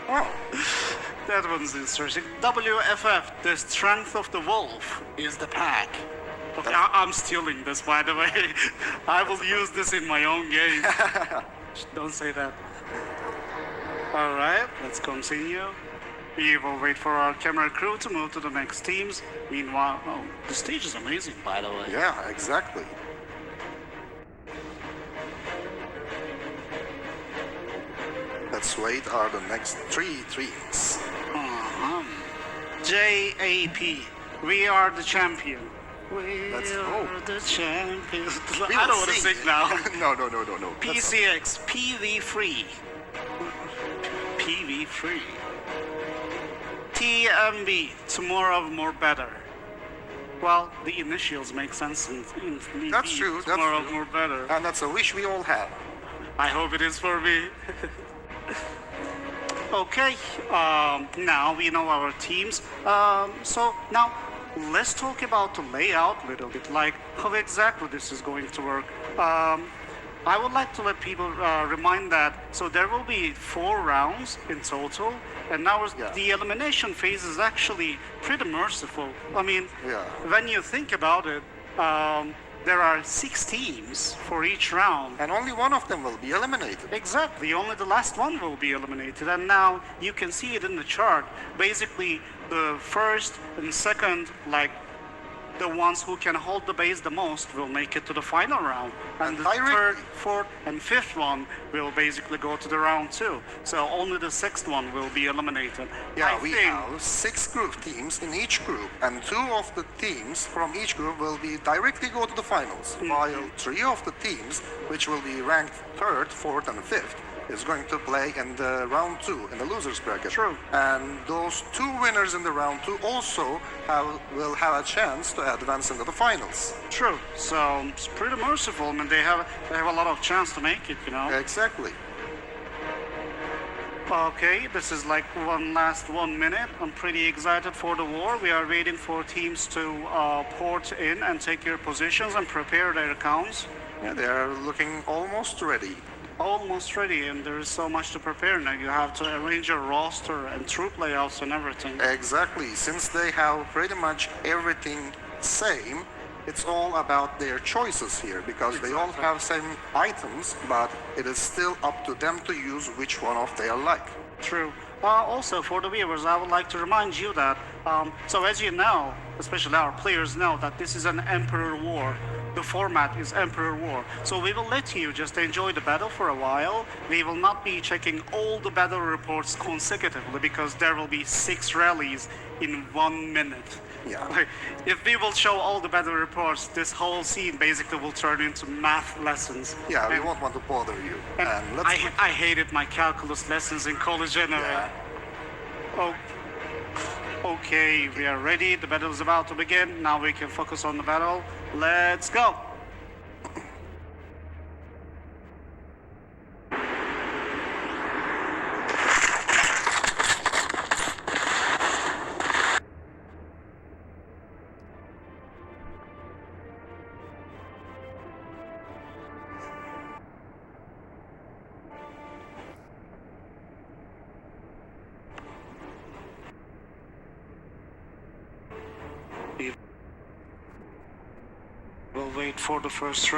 Oh. That one's interesting. WFF, the strength of the wolf is the pack. Okay, I'm stealing this, by the way. I will use this in my own game. Don't say that. All right, let's continue. We will wait for our camera crew to move to the next teams. Meanwhile, oh, the stage is amazing, by the way. Yeah, exactly. Let's wait are the next 3 teams. JAP, we are the champion. Let's are go. the champions. We I don't will want to sing. sing now. No. PCX, PV free. PV free. TMB, tomorrow more better. Well, the initials make sense in That's true. That's tomorrow true. more better. And that's a wish we all have. I hope it is for me. Okay, now we know our teams. So now let's talk about the layout a little bit, like how exactly this is going to work. I would like to let people remind that, so there will be 4 rounds in total, and now the elimination phase is actually pretty merciful. I mean, when you think about it, there are 6 teams for each round. And only one of them will be eliminated. Exactly, only the last one will be eliminated. And now you can see it in the chart. Basically, the first and second, like the ones who can hold the base the most will make it to the final round. And the third, fourth, and fifth one will basically go to the round 2. So only the 6th one will be eliminated. Yeah, we have 6 group teams in each group, and 2 of the teams from each group will be directly go to the finals, while 3 of the teams, which will be ranked 3rd, 4th, and 5th, is going to play in the round 2 in the losers bracket. True. And those 2 winners in the round 2 also will have a chance to advance into the finals. True. So it's pretty merciful. I mean, they have a lot of chance to make it, you know. Exactly. Okay, this is like last 1 minute. I'm pretty excited for the war. We are waiting for teams to port in and take their positions and prepare their accounts. Yeah, they are looking almost ready. Almost ready, and there is so much to prepare now. You have to arrange your roster and troop layouts and everything. Exactly. Since they have pretty much everything same, it's all about their choices here, because they all have same items, but it is still up to them to use which one of they like. True. Also, for the viewers, I would like to remind you that, so as you know, especially our players know, that this is an Emperor War. The format is Emperor War. So we will let you just enjoy the battle for a while. We will not be checking all the battle reports consecutively, because there will be 6 rallies in 1 minute. Yeah. Like, if we will show all the battle reports, this whole scene basically will turn into math lessons. Yeah, we won't want to bother you. And let's I hated my calculus lessons in college anyway. Yeah. Oh. Okay, we are ready. The battle is about to begin. Now we can focus on the battle. Let's go. We'll wait for the first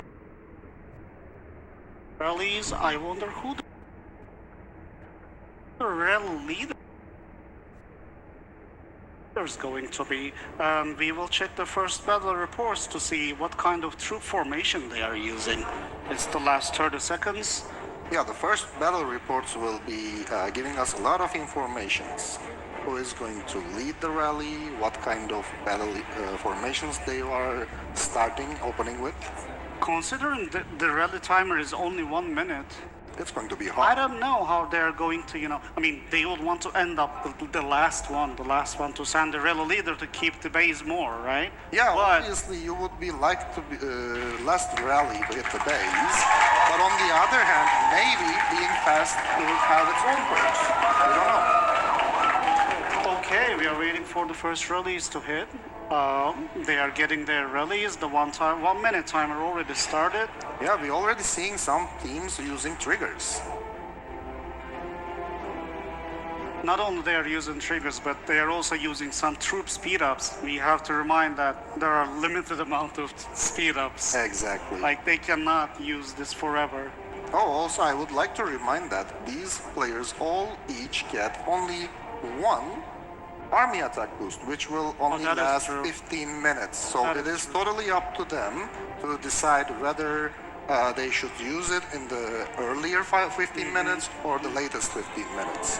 rallies. I wonder who the rally leader is going to be. We will check the first battle reports to see what kind of troop formation they are using. It's the last 30 seconds. Yeah, the first battle reports will be giving us a lot of informations. Who is going to lead the rally, what kind of battle formations they are opening with. Considering the rally timer is only 1 minute, it's going to be I hard. don't know how they're going to, I mean, they would want to end up with the last one to send the rally leader to keep the base more, right? Yeah, but obviously you would be like to be last rally to hit the base, but on the other hand, maybe being fast will have its own perks. We don't know. Okay, we are waiting for the first rallies to hit. They are getting their rallies. The 1 minute timer already started. Yeah, we're already seeing some teams using triggers. not only they are using triggers, but they are also using some troop speed-ups. We have to remind that there are limited amount of speed-ups. Exactly. Like they cannot use this forever. Oh, also I would like to remind that these players all each get only one army attack boost, which will only that is last true. 15 minutes. So That it is is totally up to them to decide whether they should use it in the earlier 15 minutes or the latest 15 minutes.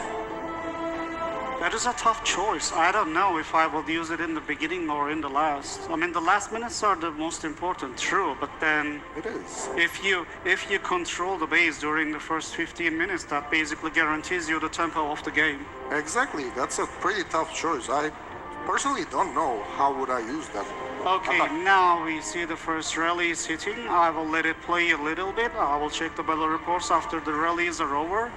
That is a tough choice. I don't know if I will use it in the beginning or in the last. I mean, the last minutes are the most important, true, but then It is. if you control the base during the first 15 minutes, that basically guarantees you the tempo of the game. Exactly. That's a pretty tough choice. I personally don't know how would I use that. Okay, now we see the first rallies hitting. I will let it play a little bit. I will check the battle reports after the rallies are over.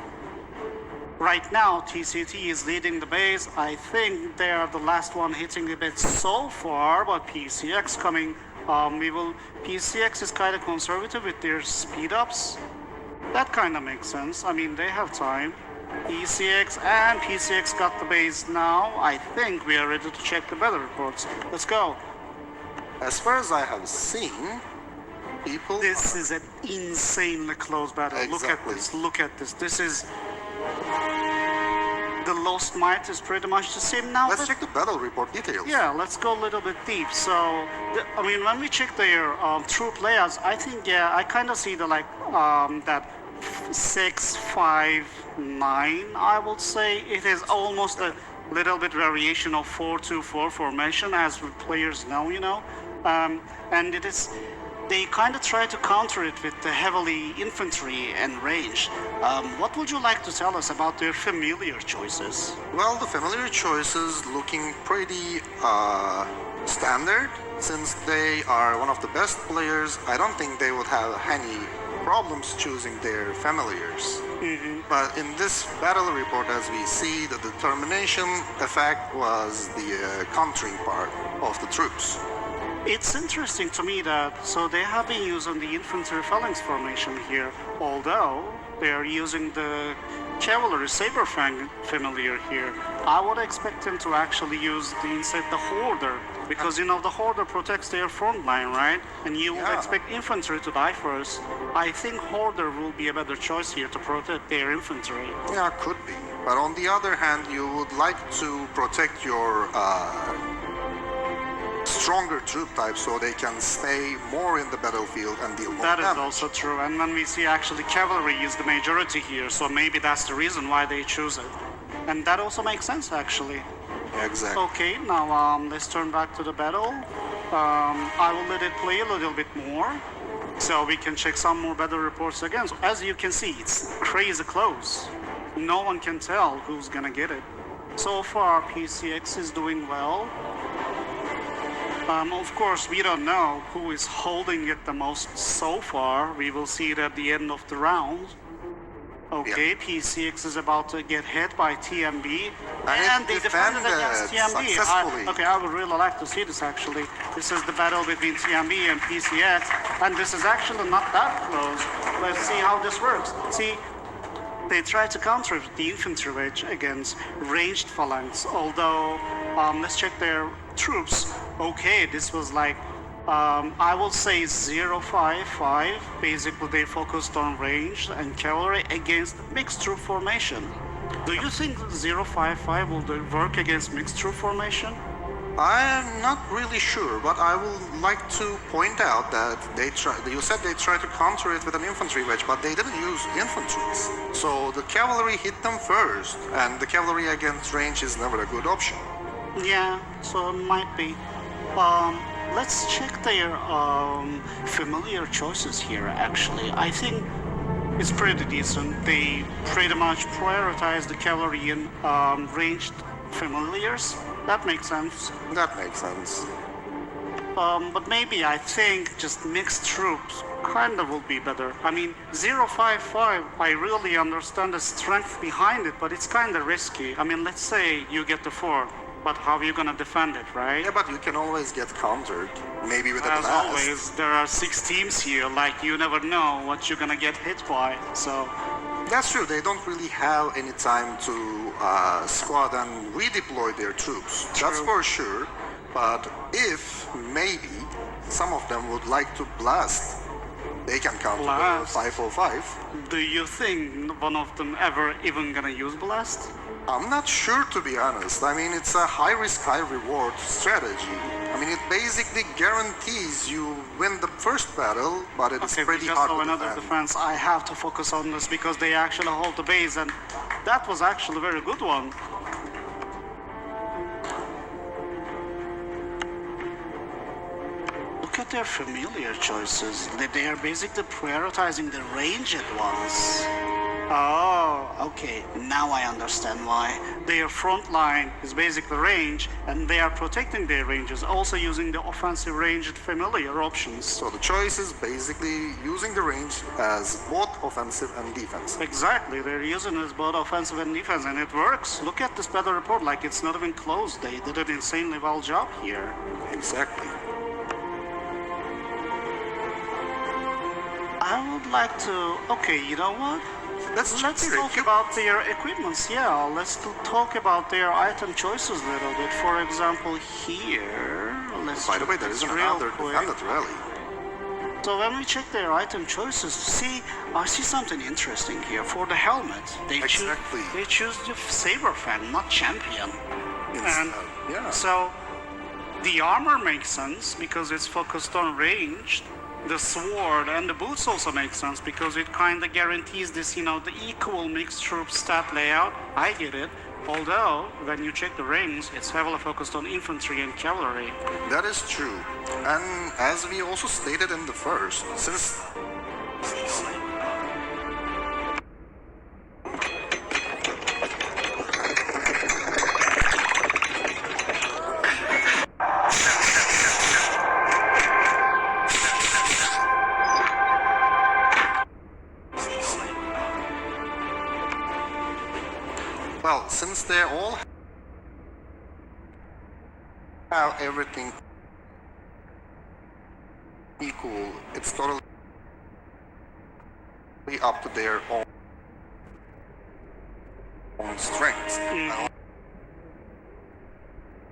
Right now, TCT is leading the base. I think they are the last one hitting the bit so far, but PCX coming. PCX is kind of conservative with their speed ups. That kind of makes sense. I mean, they have time. ECX and PCX got the base now. I think we are ready to check the battle reports. Let's go. As far as I have seen, people... This is an insanely close battle. Look at Exactly. this. Look at this. This is... The Lost Might is pretty much the same now. Let's check the battle report details. Yeah, let's go a little bit deep. So, I mean, when we check their troop layouts, I think, yeah, I kind of see the that 6-5-9. I would say it is almost a little bit variation of 4-2-4 formation, as players know, you know, and it is. They kind of try to counter it with the heavily infantry and range. What would you like to tell us about their familiar choices? Well, the familiar choices looking pretty standard. Since they are one of the best players, I don't think they would have any problems choosing their familiars. But in this battle report, as we see, the determination effect was the countering part of the troops. It's interesting to me that, so they have been using the infantry phalanx formation here, although they are using the cavalry saber fang familiar here. I would expect them to actually use instead the hoarder, because you know the hoarder protects their front line, right? And you would Yeah. expect infantry to die first. I think hoarder will be a better choice here to protect their infantry. Yeah, could be. But on the other hand, you would like to protect your stronger troop types so they can stay more in the battlefield and deal more That is damage. also true, and when we see actually cavalry is the majority here, so maybe that's the reason why they choose it. And that also makes sense, actually. Exactly. Okay, now let's turn back to the battle. I will let it play a little bit more, so we can check some more battle reports again. So as you can see, it's crazy close. No one can tell who's gonna get it. So far, PCX is doing well. Of course, we don't know who is holding it the most so far. We will see it at the end of the round. Okay, PCX is about to get hit by TMB, and they defended against TMB. successfully. I would really like to see this actually. This is the battle between TMB and PCX, and this is actually not that close. Let's see how this works. See, they try to counter the infantry wedge against ranged phalanx, although let's check their troops. Okay, this was like I will say 0-5-5. Basically, they focused on range and cavalry against mixed troop formation. Do you think 0-5-5 will work against mixed troop formation? I am not really sure, but I would like to point out that you said they tried to counter it with an infantry wedge, but they didn't use infantries. So the cavalry hit them first, and the cavalry against range is never a good option. Yeah, so it might be. Let's check their familiar choices here, actually. I think it's pretty decent. They pretty much prioritize the cavalry and ranged familiars. That makes sense. That makes sense. But maybe I think just mixed troops kind of will be better. I mean, 0-5-5, I really understand the strength behind it, but it's kind of risky. I mean, let's say you get the fort, but how are you gonna defend it, right? Yeah, but you can always get countered. Maybe with a As blast. always, there are 6 teams here, like you never know what you're gonna get hit by. So That's true. They don't really have any time to squad and redeploy their troops. That's for sure. But if maybe some of them would like to blast, they can counter the Blast? 505. Do you think one of them ever even gonna use blast? I'm not sure, to be honest. I mean, it's a high risk, high reward strategy. I mean, it basically guarantees you win the first battle, but it's Okay, pretty just hard so to another defend. defense, I have to focus on this because they actually hold the base, and that was actually a very good one. Look at their familiar choices. They are basically prioritizing the ranged ones. Oh, okay. Now I understand why. Their front line is basically range, and they are protecting their ranges, also using the offensive ranged familiar options. So the choice is basically using the range as both offensive and defense. Exactly, they're using it as both offensive and defense, and it works. Look at this battle report, like it's not even close. They did an insanely well job here. Exactly. I would like to. Okay, you know what? Let's Let's check their talk about their equipments. Yeah, let's talk about their item choices a little bit. For example, here. Let's By the way, check there this is real another quick. defendant rally. So when we check their item choices, see, I see something interesting here. For the helmet, Exactly. they choose the saber fan, not champion. And yeah. so the armor makes sense because it's focused on range. The sword and the boots also make sense because it kind of guarantees this, the equal mixed troop stat layout. I get it. Although, when you check the rings, it's heavily focused on infantry and cavalry. That is true. And as we also stated in the first, since since they all have everything equal, it's totally up to their own strengths and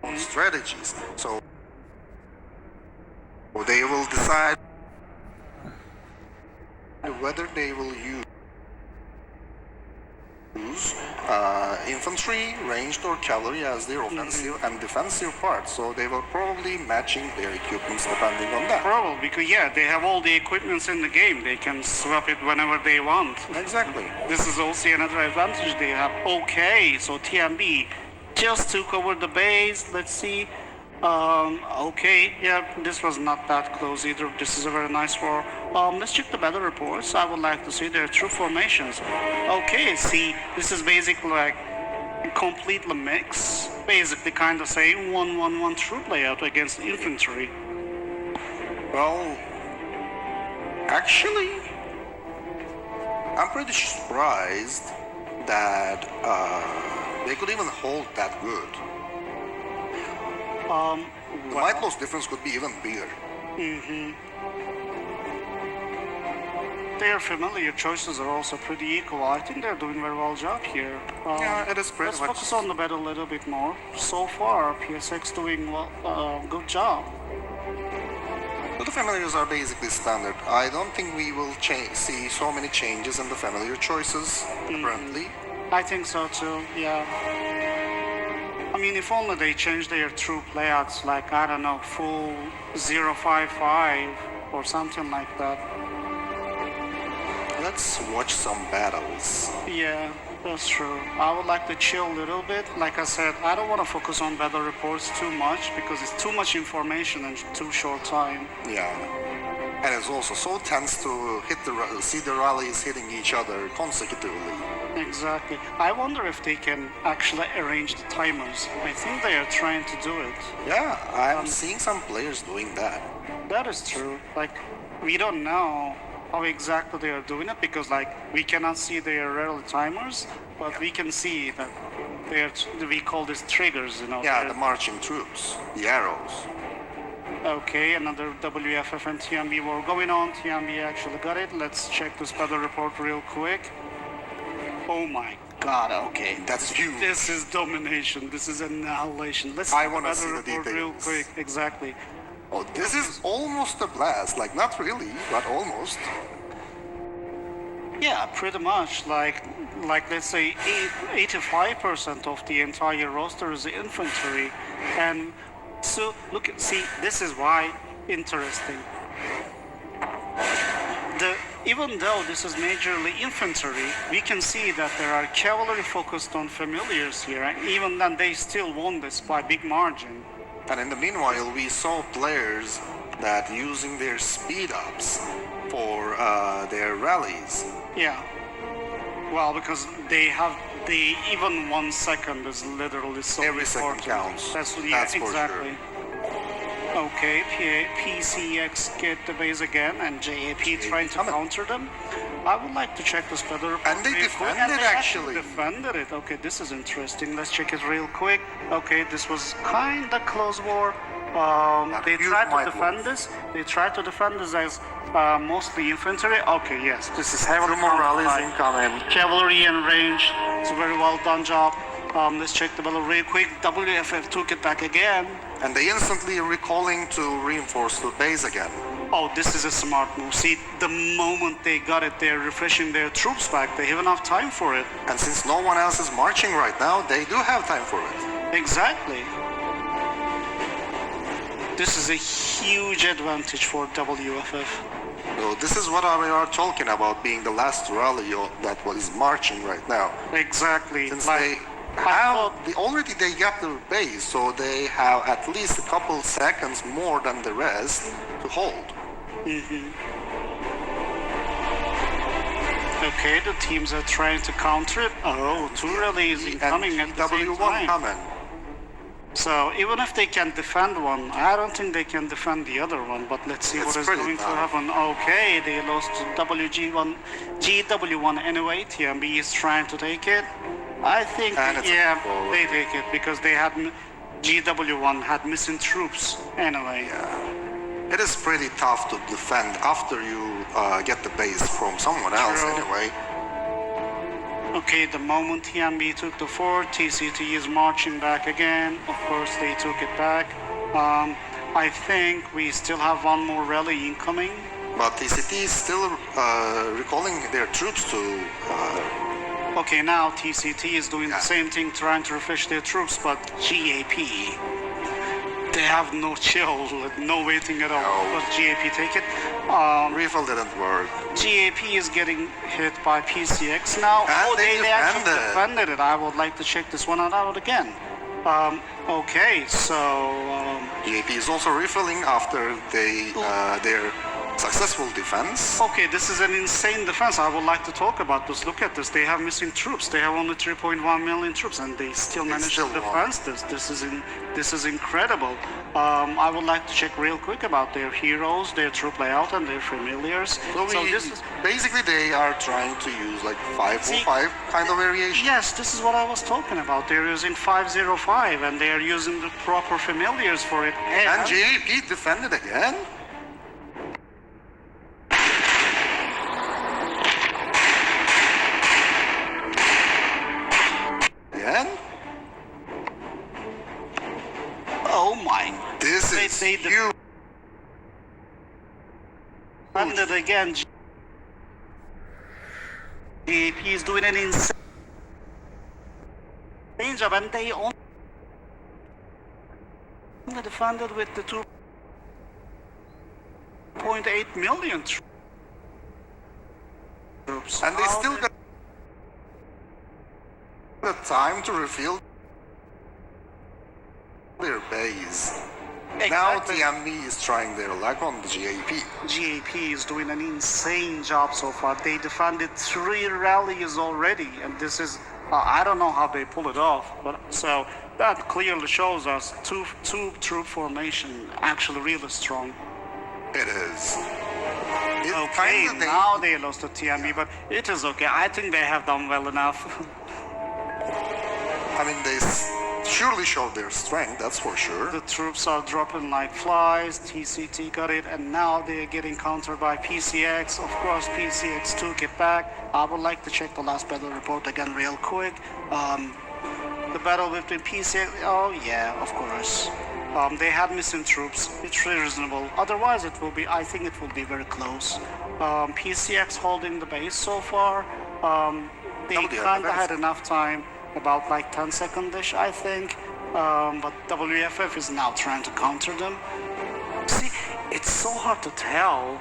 own strategies. So they will decide whether they will use infantry, ranged or cavalry as their offensive and defensive parts. So they will probably matching their equipments depending on that. Probably, because they have all the equipments in the game. They can swap it whenever they want. Exactly. This is also another advantage they have. Okay, so TMB just took over the base. Let's see. Okay, yeah, this was not that close either. This is a very nice war. Let's check the battle reports. I would like to see their troop formations. Okay, see, this is basically like completely mix. Basically kind of say 1-1-1 troop layout against infantry. Well, actually, I'm pretty surprised that they could even hold that good. The might loss difference could be even bigger. Their familiar choices are also pretty equal. I think they're doing very well job here. Yeah, it is pretty Let's much. focus on the battle a little bit more. So far, PSX doing well, good job. The familiars are basically standard. I don't think we will see so many changes in the familiar choices currently. I think so too, yeah. I mean, if only they change their troop layouts, like, I don't know, full 055 or something like that. Let's watch some battles. Yeah, that's true. I would like to chill a little bit. Like I said, I don't want to focus on battle reports too much because it's too much information in too short time. Yeah. And it's also so tense to see the rallies hitting each other consecutively. Exactly. I wonder if they can actually arrange the timers. I think they are trying to do it. Yeah, I'm seeing some players doing that. That is true. Like, we don't know how exactly they are doing it because, like, we cannot see their rally timers, but we can see that we call these triggers, Yeah, the marching troops, the arrows. Okay, another WFF and TMB war going on. TMB actually got it. Let's check this battle report real quick. Oh my God, okay. That's huge. This is domination. This is annihilation. Let's I wanna see the report real details. quick. Exactly. Oh, this is almost a blast. Like, not really, but almost. Yeah, pretty much. Like let's say 85% of the entire roster is infantry, and so see, this is why interesting. Even though this is majorly infantry, we can see that there are cavalry focused on familiars here, and even then they still won this by big margin. And in the meanwhile, we saw players that using their speed ups for their rallies. Yeah. Well, because even 1 second is literally so Every important. second counts. That's for exactly. sure. Okay, PCX get the base again, and JAP trying to counter them. I would like to check this better. And they defended, actually. Defended it. Okay, this is interesting. Let's check it real quick. Okay, this was kind of close war. They tried to defend this. They tried to defend this as mostly infantry. Okay, yes, this is heavily Two more rallies by incoming. cavalry and range. It's a very well done job. Let's check the battle real quick. WFF took it back again. And they instantly recalling to reinforce the base again. Oh, this is a smart move. See, the moment they got it, they're refreshing their troops back. They have enough time for it. And since no one else is marching right now, they do have time for it. Exactly. This is a huge advantage for WFF. So this is what we are talking about, being the last rally that was marching right now. Exactly. Since Like, they already they got their base, so they have at least a couple seconds more than the rest to hold. Okay, the teams are trying to counter it. Oh, two rallies incoming at the same W1 time. coming. So even if they can defend one, I don't think they can defend the other one. But let's see It's what is pretty going to tough. happen. Okay, they lost to GW1 anyway. TMB is trying to take it. I think, And it's yeah, forward. they take it because they had GW1 had missing troops anyway. It is pretty tough to defend after you get the base from someone else True. anyway. Okay, the moment TMB took the fort, TCT is marching back again. Of course, they took it back. I think we still have one more rally incoming. But TCT is still recalling their troops to... Okay, now TCT is doing Yeah. the same thing, trying to refresh their troops, but GAP, they have no chill, no waiting at all. No. But GAP take it. Refill didn't work. GAP is getting hit by PCX now. And they actually defended. defended it. I would like to check this one out again. Okay, so GAP is also refilling after their successful defense. okay, this is an insane defense. I would like to talk about this. Look at this. They have missing troops. They have only 3.1 million troops, and they still managed still to won. defend this. This is incredible. I would like to check real quick about their heroes, their troop layout, and their familiars. So this is basically they are trying to use like 505 kind of variation. yes, this is what I was talking about. They're using 505, and they are using the proper familiars for it. And GAP defended again. Again? oh my! This They- is they huge. Defended again. GAP is doing an insane job, and they only defended with the 2.8 million troops. And they How still did- got the time to refill their base. Now Exactly. TMB is trying their luck on the GAP. GAP is doing an insane job so far. They defended 3 rallies already, and this is I don't know how they pull it off, but so that clearly shows us two troop formation actually really strong. It is. It Okay, kinda now they lost to TMB, but it is okay. I think they have done well enough. I mean, they surely showed their strength, that's for sure. The troops are dropping like flies. TCT got it, and now they're getting countered by PCX. Of course, PCX took it back. I would like to check the last battle report again real quick. The battle between PCX, oh yeah, of course. They had missing troops. It's really reasonable. Otherwise, I think it will be very close. PCX holding the base so far. They kinda had enough time, about like 10 seconds-ish, I think. But WFF is now trying to counter them. See, it's so hard to tell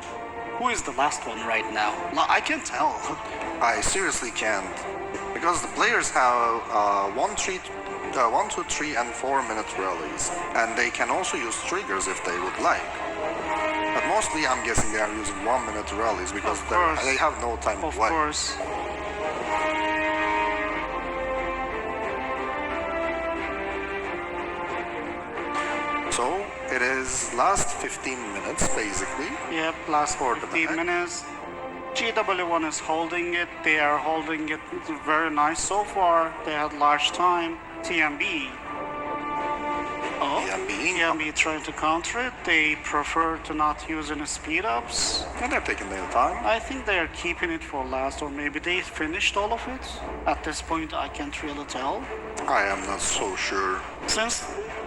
who is the last one right now. I can't tell. I seriously can't. Because the players have 1, 2, 3, and 4 minute rallies. And they can also use triggers if they would like. But mostly I'm guessing they are using 1 minute rallies because they have no time to play. Of course. So it is last 15 minutes basically. Yep, last 15 minutes. GW1 is holding it. They are holding it very nice so far. They had large time. TMB. Oh, TMB trying to counter it. They prefer to not use any speed ups. And they're taking their time. I think they are keeping it for last, or maybe they finished all of it. At this point, I can't really tell. I am not so sure.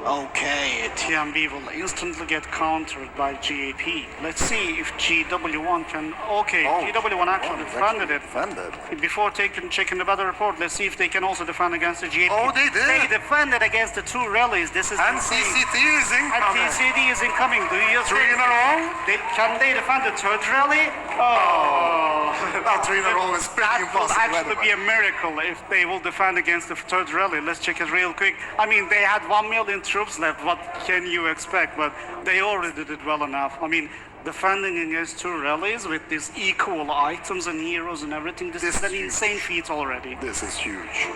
Okay, TMB will instantly get countered by GAP. Let's see if GW1 can... Okay, GW1 actually defended it. Before checking the battle report, let's see if they can also defend against the GAP. Oh, they did! They defended against the 2 rallies. This is and insane. TCT is incoming. And TCT is incoming. Do you 3 in a row? Can they defend the 3rd rally? Oh. Now 3 in a row is pretty impossible. That would actually be a miracle if they will defend against the 3rd rally. Let's check it real quick. I mean, they had 1 million troops left. What can you expect? But they already did well enough. I mean, defending against 2 rallies with these equal items and heroes and everything, this is an insane feat already. This is huge.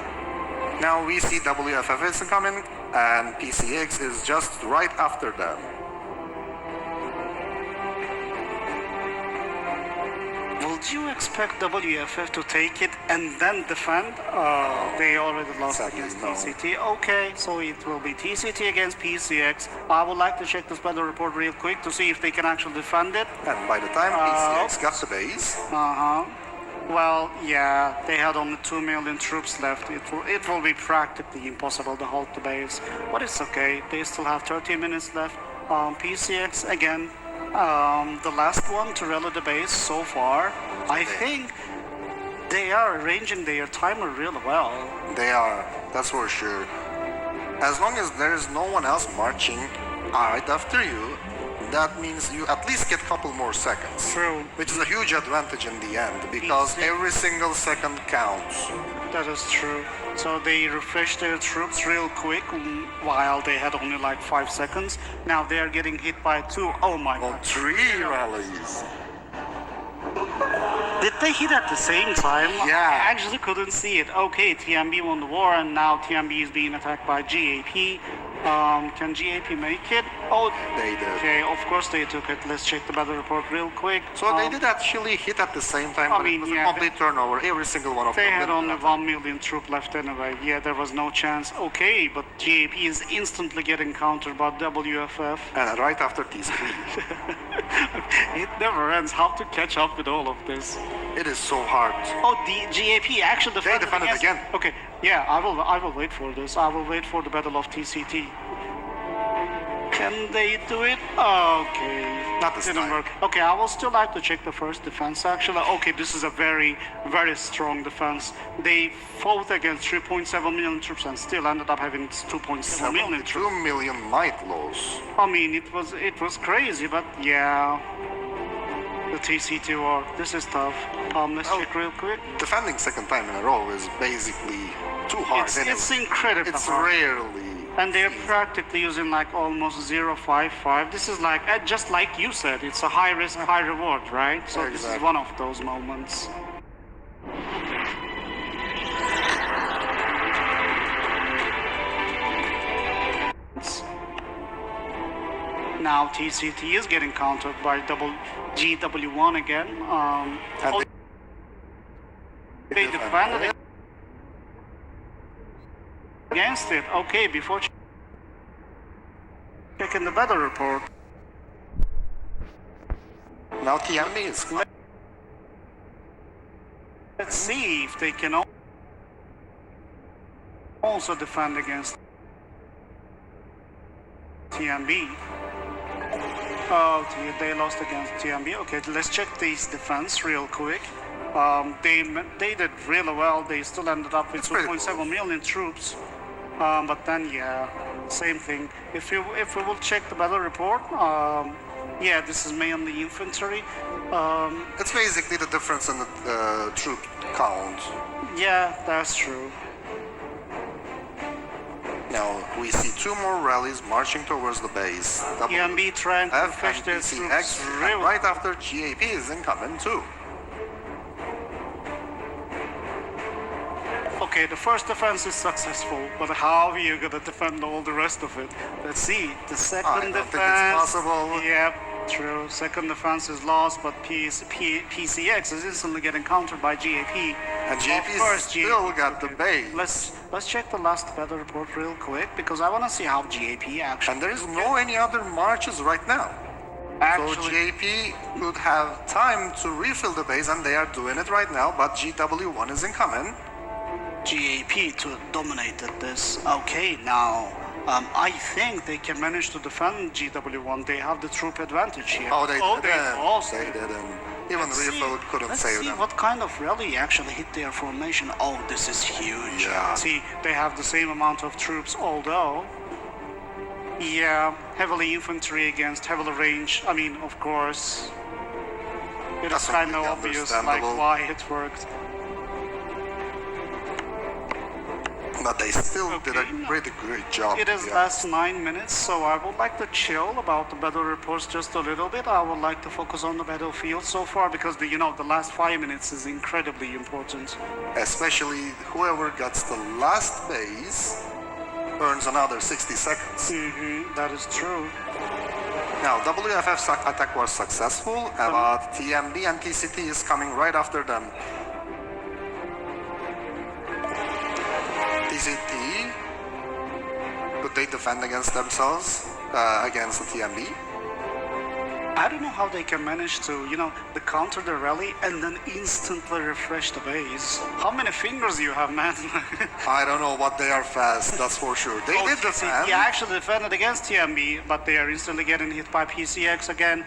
Now we see WFF is coming and PCX is just right after them. Would you expect WFF to take it and then defend? They already lost against TCT. Okay, so it will be TCT against PCX. I would like to check this battle report real quick to see if they can actually defend it. And by the time PCX got the base... Well, yeah, they had only 2 million troops left. It will be practically impossible to hold the base. But it's okay. They still have 13 minutes left. PCX again. The last one to rally the base so far. I think they are arranging their timer really well. They are, that's for sure. As long as there is no one else marching right after you, that means you at least get a couple more seconds. True. Which is a huge advantage in the end, because every single second counts. That is true. So they refreshed their troops real quick while they had only like 5 seconds. Now they are getting hit by 2. Oh my god. 3 rallies. Did they hit at the same time? Yeah. I actually couldn't see it. Okay, TMB won the war and now TMB is being attacked by GAP. Can GAP make it? Oh, they did. Okay, of course they took it. Let's check the battle report real quick. So they did actually hit at the same time, but it was a complete turnover. Every single one of them. They had only 1 million troop left anyway. Yeah, there was no chance. Okay, but GAP is instantly getting countered by WFF. And right after TCT. It never ends. How to catch up with all of this? It is so hard. Oh, the GAP actually defended. They defended again. Okay, yeah, I will wait for this. I will wait for the battle of TCT. Can they do it? Okay. Not this Didn't time. work. Okay, I will still like to check the first defense actually. Okay, this is a very, very strong defense. They fought against 3.7 million troops and still ended up having 2.7 million troops. 2 million might lose. I mean, it was crazy, but yeah. The TCT war, this is tough. Let's check real quick. Defending second time in a row is basically too hard. It's incredible. It's rarely. And they're practically using like almost 0.55. This is like, just like you said, it's a high risk, high reward, right? So This is one of those moments. Now TCT is getting countered by GW1 again. They defended it. against it. Okay, before checking the battle report. Now TMB is... Let's see if they can also defend against TMB. Oh, they lost against TMB. Okay, let's check this defense real quick. They did really well. They still ended up with 2.7 million troops. But then, yeah, same thing. If we will check the battle report, yeah, this is mainly infantry. It's basically the difference in the troop count. Yeah, that's true. Now we see two more rallies marching towards the base. TMB trying to push their troops really. Right after GAP is incoming too. Okay, the first defense is successful, but how are you gonna defend all the rest of it? Let's see. The second defense. Think it's possible. Yep, true. Second defense is lost, but PCX is instantly getting countered by GAP. And GAP still got the base. Let's check the last battle report real quick because I wanna see how GAP actually. And there is no any other marches right now. Actually, so GAP would have time to refill the base, and they are doing it right now. But GW1 is incoming. GAP to dominated this. Okay, now I think they can manage to defend GW1. They have the troop advantage here. Oh, they didn't. They didn't. Even refill couldn't save them. Let's see what kind of rally actually hit their formation. Oh, this is huge. Yeah. See, they have the same amount of troops, although, yeah, heavily infantry against heavily range. I mean, of course, it is kind of obvious like why it worked. But they still did a really great job. It is last 9 minutes, so I would like to chill about the battle reports just a little bit. I would like to focus on the battlefield so far because the last 5 minutes is incredibly important. Especially whoever gets the last base earns another 60 seconds. That is true. Now WFF's attack was successful, but TMB and TCT is coming right after them. TCT, could they defend against themselves, against the TMB? I don't know how they can manage to, the counter the rally and then instantly refresh the base. How many fingers do you have, man? I don't know, but they are fast, that's for sure. They did defend. Yeah, actually defended against TMB, but they are instantly getting hit by PCX again.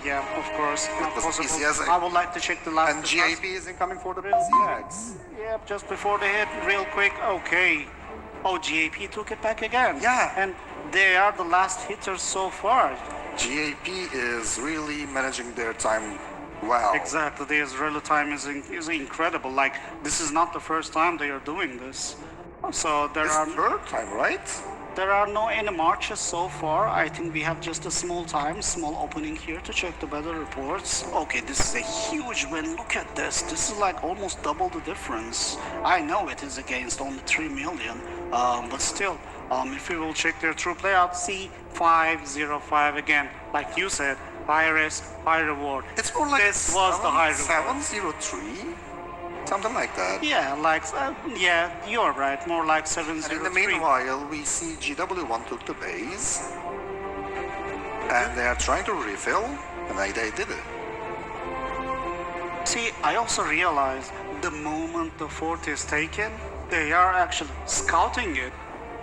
Yeah, of course, not possible. PCX, I would like to check the last. And GAP is incoming for the PCX. Yep, just before the hit, real quick. Okay. Oh, GAP took it back again. Yeah. And they are the last hitters so far. GAP is really managing their time well. Exactly, their Israeli time is incredible. Like, this is not the first time they are doing this. So there are third time, right? There are no any marches so far. I think we have just a small opening here to check the battle reports. Okay, this is a huge win. Look at this. This is like almost double the difference. I know it is against only 3 million, but still, if we will check their troop layout, C505 again, like you said, high risk, high reward. It's more like this was the high reward. 703. Something like that. Yeah, like, yeah, you're right, more like 703. And in the meanwhile, we see GW1 took the base, and they are trying to refill, and they did it. See, I also realized the moment the fort is taken, they are actually scouting it,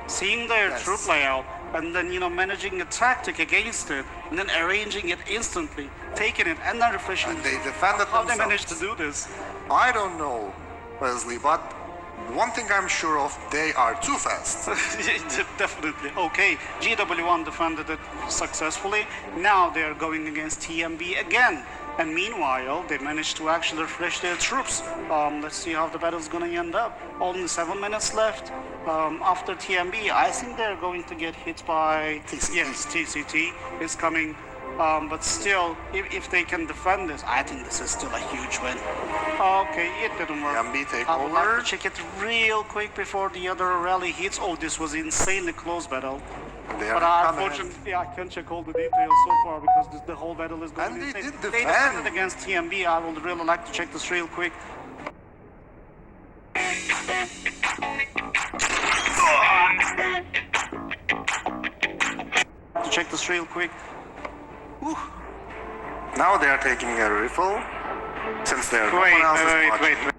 seeing their troop layout, and then, managing a tactic against it, and then arranging it instantly, taking it, and then refreshing it. And they defended How themselves. they managed to do this? I don't know, Wesley, but one thing I'm sure of, they are too fast. Definitely. Okay, GW1 defended it successfully. Now they are going against TMB again. And meanwhile, they managed to actually refresh their troops. Let's see how the battle's gonna end up. Only 7 minutes left. After TMB, I think they're going to get hit by... TCT. Yes, TCT is coming. But still, if they can defend this, I think this is still a huge win. Okay, it didn't work. TMB take I would over. like to check it real quick before the other rally hits. Oh, this was insanely close battle. But unfortunately, I can't check all the details so far because the whole battle is going and insane. They defended against TMB. I would really like to check this real quick. check this real quick. Whew. Now they are taking a refill since their no one else is watching. Wait.